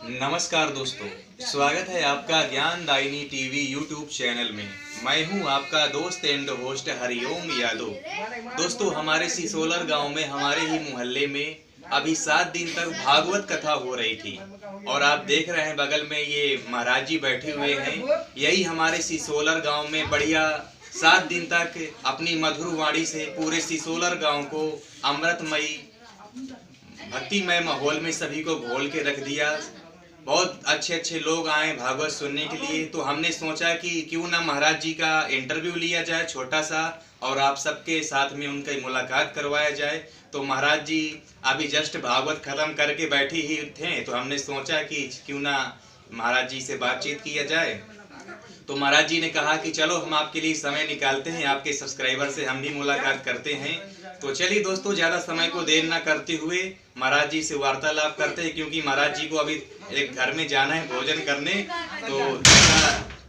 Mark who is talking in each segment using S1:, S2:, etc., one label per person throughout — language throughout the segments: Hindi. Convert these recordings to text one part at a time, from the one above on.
S1: नमस्कार दोस्तों, स्वागत है आपका ज्ञानदायिनी टीवी यूट्यूब चैनल में। मैं हूं आपका दोस्त एंड होस्ट हरिओम यादव। दोस्तों, हमारे सिसोलर गांव में हमारे ही मोहल्ले में अभी 7 दिन तक भागवत कथा हो रही थी और आप देख रहे हैं बगल में ये महाराज जी बैठे हुए हैं। यही हमारे सिसोलर गांव में बढ़िया 7 दिन तक अपनी मधुर वाणी से पूरे सिसोलर गांव को अमृतमयी भक्तिमय माहौल में सभी को घोल के रख दिया। बहुत अच्छे अच्छे लोग आए भागवत सुनने के लिए, तो हमने सोचा कि क्यों ना महाराज जी का इंटरव्यू लिया जाए छोटा सा और आप सबके साथ में उनकी मुलाकात करवाया जाए। तो महाराज जी अभी जस्ट भागवत खत्म करके बैठे ही थे, तो हमने सोचा कि क्यों ना महाराज जी से बातचीत किया जाए। तो महाराज जी ने कहा कि चलो हम आपके लिए समय निकालते हैं, आपके सब्सक्राइबर से हम भी मुलाकात करते हैं। तो चलिए दोस्तों, ज्यादा समय को देर ना करते हुए महाराज जी से वार्तालाप करते हैं, क्योंकि महाराज जी को अभी एक घर में जाना है भोजन करने। तो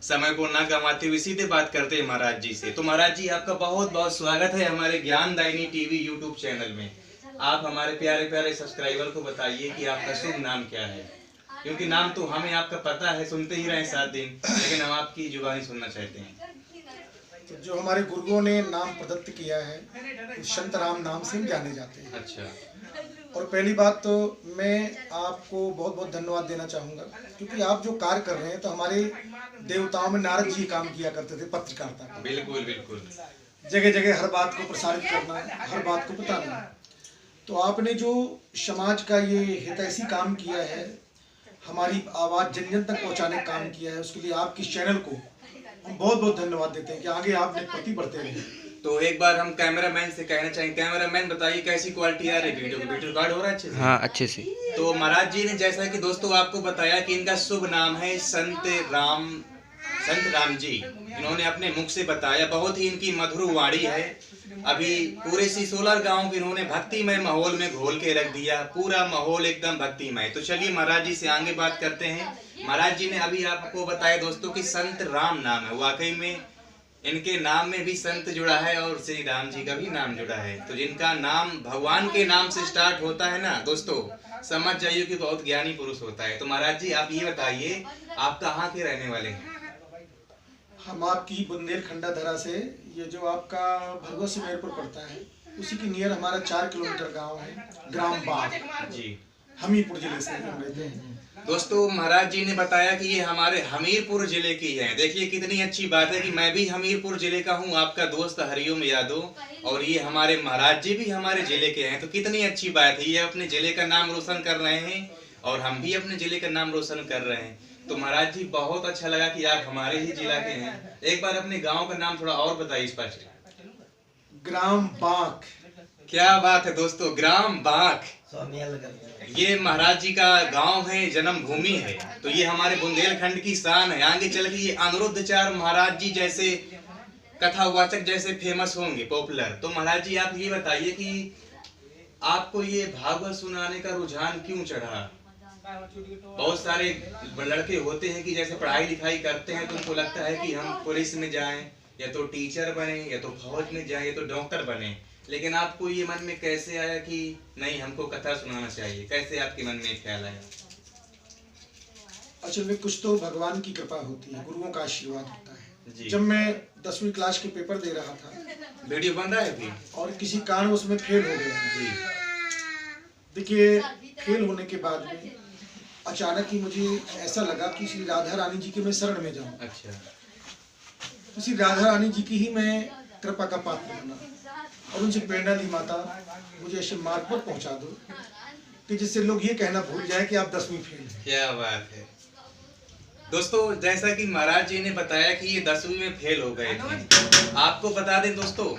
S1: समय को ना गंवाते हुए सीधे बात करते हैं महाराज जी से। तो महाराज जी, आपका बहुत बहुत स्वागत है हमारे ज्ञानदायिनी टीवी यूट्यूब चैनल में। आप हमारे प्यारे प्यारे सब्सक्राइबर को बताइए कि आपका शुभ नाम क्या है, क्योंकि नाम तो हमें आपका पता है, सुनते ही रहे 7 दिन, लेकिन हम आपकी जुबानी सुनना चाहते हैं।
S2: तो जो हमारे गुरुओं ने नाम प्रदत्त किया है, संत राम नाम से हम जाने जाते हैं।
S1: अच्छा।
S2: और पहली बात तो मैं आपको बहुत बहुत धन्यवाद देना चाहूँगा, क्योंकि आप जो कार्य कर रहे हैं, तो हमारे देवताओं में नारद जी काम किया करते थे, पत्रकारिता का।
S1: बिल्कुल बिल्कुल।
S2: जगह जगह हर बात को प्रसारित करना, हर बात को बताना। तो आपने जो समाज का ये हितैषी काम किया है, हमारी आवाज़ जन जन तक पहुँचाने का काम किया है, उसके लिए आपकी चैनल को हम बहुत बहुत धन्यवाद देते हैं कि आगे आप प्रति बढ़ते रहे।
S1: तो एक बार हम कैमरामैन से कहना चाहेंगे, कैमरामैन बताइए कैसी क्वालिटी आ रही है वीडियो रिकॉर्ड हो रहा है अच्छे से?
S3: हाँ, अच्छे से।
S1: तो महाराज जी ने जैसा कि दोस्तों आपको बताया कि इनका शुभ नाम है संत राम जी। इन्होंने अपने मुख से बताया, बहुत ही इनकी मधुर वाणी है। अभी पूरे सिसोलर गांव को इन्होंने भक्तिमय माहौल में घोल के रख दिया, पूरा माहौल एकदम भक्तिमय। तो चलिए महाराज जी से आगे बात करते हैं। महाराज जी ने अभी आपको बताया दोस्तों कि संत राम नाम है, वाकई में इनके नाम में भी संत जुड़ा है और श्री राम जी का भी नाम जुड़ा है। तो जिनका नाम भगवान के नाम से स्टार्ट होता है ना दोस्तों, समझ जाइए कि बहुत ज्ञानी पुरुष होता है। तो महाराज जी आप ये बताइए, आप कहाँ के रहने वाले हैं?
S2: हम आपकी बुंदेलखंडा धरा से, ये जो आपका भगवत सिंहपुर पड़ता है, उसी के नियर हमारा 4 किलोमीटर गांव है, ग्राम बाग
S1: जी,
S2: हमीरपुर जिले से हम रहते हैं।
S1: दोस्तों महाराज जी ने बताया कि ये हमारे हमीरपुर जिले की है। देखिए कितनी अच्छी बात है कि मैं भी हमीरपुर जिले का हूँ, आपका दोस्त हरिओम यादव, और ये हमारे महाराज जी भी हमारे जिले के हैं। तो कितनी अच्छी बात है, ये अपने जिले का नाम रोशन कर रहे हैं और हम भी अपने जिले का नाम रोशन कर रहे हैं। तो महाराज जी बहुत अच्छा लगा कि आप हमारे ही जिला के हैं। एक बार अपने गाँव का नाम थोड़ा और बताइए स्पष्ट।
S2: ग्राम बाग।
S1: क्या बात है दोस्तों, ग्राम बाग। ये महाराज जी का गांव है, जन्म भूमि है। तो ये हमारे बुंदेलखंड की शान है। आगे चल के ये अनिरुद्धाचार्य महाराज जी जैसे कथावाचक जैसे फेमस होंगे, पॉपुलर। तो महाराज जी आप ये बताइए कि आपको ये भागवत सुनाने का रुझान क्यों चढ़ा? बहुत सारे लड़के होते हैं कि जैसे पढ़ाई लिखाई करते हैं तो उनको लगता है कि हम पुलिस में जाएं, या तो टीचर बने, या तो फौज में जाएं, या तो डॉक्टर बने, लेकिन आपको ये मन में कैसे आया कि नहीं हमको कथा सुनाना चाहिए? कैसे आपके मन में ख्याल आया?
S2: असल में कुछ तो भगवान की कृपा होती है, गुरुओं का आशीर्वाद होता है
S1: जी।
S2: जब मैं 10वीं क्लास के पेपर दे रहा था,
S1: वीडियो बन रहा है अभी,
S2: और किसी कारण उसमें फेल हो गया
S1: जी।
S2: देखिए, फेल होने के बाद में अचानक ही मुझे ऐसा लगा कि श्री राधा रानी जी के मैं शरण में जाऊं।
S1: अच्छा।
S2: श्री राधा रानी जी की ही मैं कृपा का पात्र बना और उनसे प्रेरणा ली, माता मुझे ऐसे मार्ग पर पहुंचा दो कि जिससे लोग ये कहना भूल जाए कि आप 10वीं फेल हैं।
S1: क्या बात है दोस्तों, जैसा कि महाराज जी ने बताया कि ये 10वीं में फेल हो गए थे। आपको बता दें दोस्तों,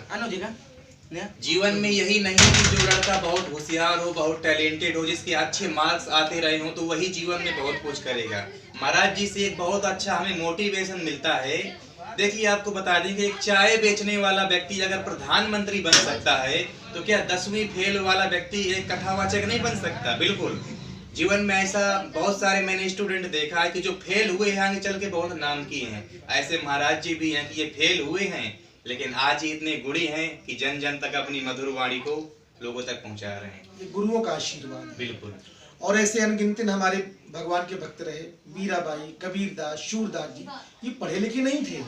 S1: जीवन में यही नहीं कि जो लड़का बहुत होशियार हो, बहुत टैलेंटेड हो, जिसके अच्छे मार्क्स आते रहे हो, तो वही जीवन में बहुत कुछ करेगा। महाराज जी से एक बहुत अच्छा हमें मोटिवेशन मिलता है। देखिए आपको बता दें कि एक चाय बेचने वाला व्यक्ति अगर प्रधानमंत्री बन सकता है, तो क्या 10वीं फेल वाला व्यक्ति एक कथावाचक नहीं बन सकता? बिल्कुल। जीवन में ऐसा बहुत सारे मैंने स्टूडेंट देखा है कि जो फेल हुए हैं, आगे चल के बहुत नाम किए हैं। ऐसे महाराज जी भी हैं कि ये फेल हुए हैं, लेकिन आज ही इतने गुणी हैं कि जन जन तक अपनी मधुर वाणी को लोगों तक पहुंचा रहे हैं।
S2: ये गुरुओं का आशीर्वाद है।
S1: बिल्कुल।
S2: और ऐसे अनगिनत हमारे भगवान के भक्त रहे, मीराबाई, कबीरदास, सूरदास जी, ये पढ़े लिखे नहीं थे,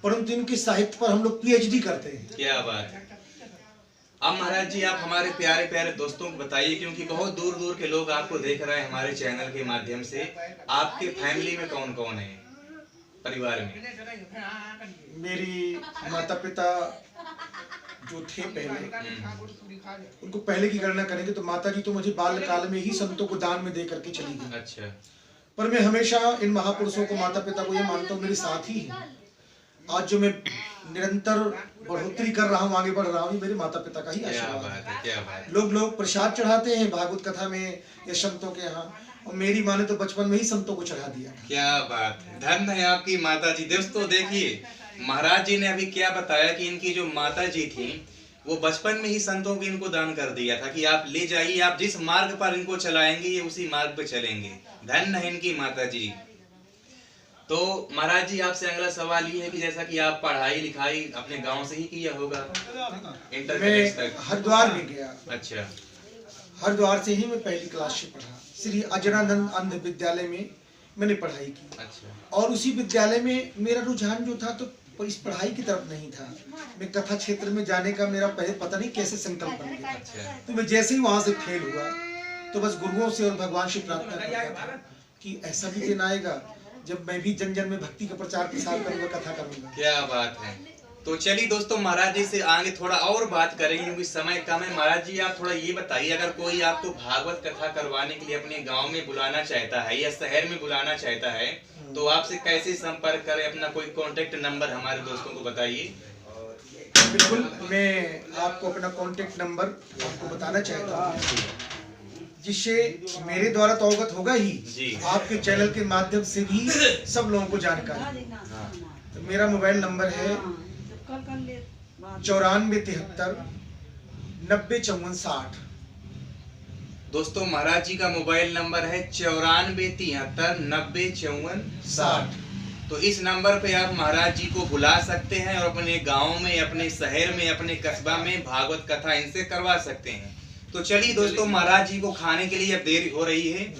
S2: परंतु इनके साहित्य पर हम लोग पीएचडी करते हैं।
S1: क्या बात है। अब महाराज जी आप हमारे प्यारे प्यारे दोस्तों को बताइए, क्योंकि बहुत दूर दूर के लोग आपको देख रहे हैं हमारे चैनल के माध्यम से, आपके फैमिली में कौन कौन है, परिवार में?
S2: मेरी माता पिता जो थे पहले, उनको पहले की गणना करेंगे तो माता जी तो मुझे बाल्यकाल में ही संतों को दान में दे करके चली गई।
S1: अच्छा।
S2: पर मैं हमेशा इन महापुरुषों को, माता पिता को ये मानता हूँ मेरे साथ ही है। आज जो मैं निरंतर बढ़ोतरी कर रहा हूँ, आगे बढ़ रहा हूँ, मेरे माता पिता का ही आशीर्वाद है।
S1: क्या बात है।
S2: लोग प्रसाद चढ़ाते हैं भागवत कथा में या संतों के यहाँ, और मेरी माँ ने तो बचपन में ही संतों को चढ़ा दिया।
S1: क्या बात है, धन्य है आपकी माता जी। दोस्तों देखिए महाराज जी ने अभी क्या बताया कि इनकी जो माता जी थी वो बचपन में ही संतों को इनको दान कर दिया था कि आप ले जाइए, आप जिस मार्ग पर इनको चलाएंगे ये उसी मार्ग पे चलेंगे। धन्य है इनकी माता जी। तो महाराज जी आपसे अगला सवाल ये है कि जैसा कि आप पढ़ाई लिखाई अपने गांव से ही किया होगा, इंटर
S2: मैं हरिद्वार में गया।
S1: अच्छा।
S2: हरिद्वार से ही मैं पहली क्लास से पढ़ा, श्री अजरानंद अंध विद्यालय में मैंने पढ़ाई की।
S1: अच्छा।
S2: और उसी विद्यालय में मेरा रुझान जो था तो इस पढ़ाई की तरफ नहीं था, मैं कथा क्षेत्र में जाने का मेरा पहले पता नहीं कैसे संकल्प बन गया।
S1: अच्छा।
S2: तो मैं जैसे ही वहां से फेल हुआ तो बस गुरुओं से और भगवान से प्रार्थना करता था कि ऐसा भी दिन आएगा जब मैं भी जन जन में भक्ति का प्रचार प्रसार करूंगा, कथा करूंगा।
S1: क्या बात है। तो चलिए दोस्तों महाराज जी से आगे थोड़ा और बात करेंगे क्योंकि समय कम है। महाराज जी आप थोड़ा ये बताइए, अगर कोई आपको भागवत कथा करवाने के लिए अपने गांव में बुलाना चाहता है या शहर में बुलाना चाहता है तो आपसे कैसे संपर्क करें? अपना कोई कांटेक्ट नंबर हमारे दोस्तों को बताइए।
S2: बिल्कुल, मैं आपको अपना कांटेक्ट नंबर आपको बताना चाहता हूँ, जिससे मेरे द्वारा तो अवगत होगा ही
S1: जी,
S2: आपके चैनल के माध्यम से भी सब लोगों को जानकारी। तो मेरा मोबाइल नंबर है 9473905460।
S1: दोस्तों महाराज जी का मोबाइल नंबर है 9473905460। तो इस नंबर पे आप महाराज जी को बुला सकते हैं और अपने गांव में, अपने शहर में, अपने कस्बा में भागवत कथा इनसे करवा सकते हैं। तो चलिए दोस्तों महाराज जी को खाने के लिए अब देर हो रही है,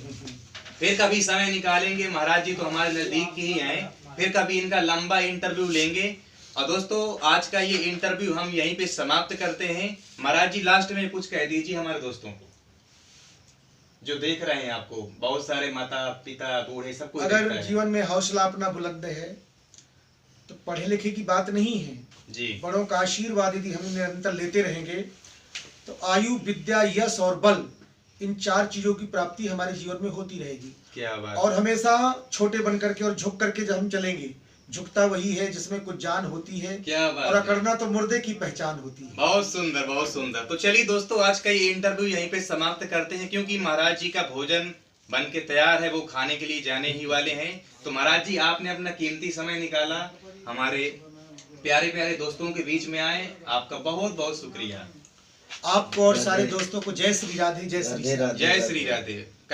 S1: फिर कभी समय निकालेंगे। महाराज जी तो हमारे नजदीक ही हैं, फिर कभी इनका लंबा इंटरव्यू लेंगे। और दोस्तों आज का ये इंटरव्यू हम यहीं पे समाप्त करते हैं। महाराज जी लास्ट में कुछ कह दीजिए हमारे दोस्तों को जो देख रहे हैं आपको, बहुत सारे माता पिता बूढ़े सब कुछ।
S2: अगर जीवन में हौसला अपना बुलंद है तो पढ़े लिखे की बात नहीं है
S1: जी,
S2: बड़ों का आशीर्वाद यदि हम निरंतर लेते रहेंगे तो आयु, विद्या, यश और बल, इन 4 चीजों की प्राप्ति हमारे जीवन में होती रहेगी।
S1: क्या बात।
S2: और हमेशा छोटे बन करके और झुक करके जब हम चलेंगे, झुकता वही है जिसमें कुछ जान होती है।
S1: क्या बात।
S2: और अकड़ना तो मुर्दे की पहचान होती है।
S1: बहुत सुंदर, बहुत सुंदर। तो चलिए दोस्तों आज का ये इंटरव्यू यहीं पे समाप्त करते हैं, क्योंकि महाराज जी का भोजन बन के तैयार है, वो खाने के लिए जाने ही वाले हैं। तो महाराज जी आपने अपना कीमती समय निकाला, हमारे प्यारे प्यारे दोस्तों के बीच में आए, आपका बहुत बहुत शुक्रिया।
S2: आपको और सारे दोस्तों को जय श्री राधे, जय श्री राधे।
S1: जय श्री राधे।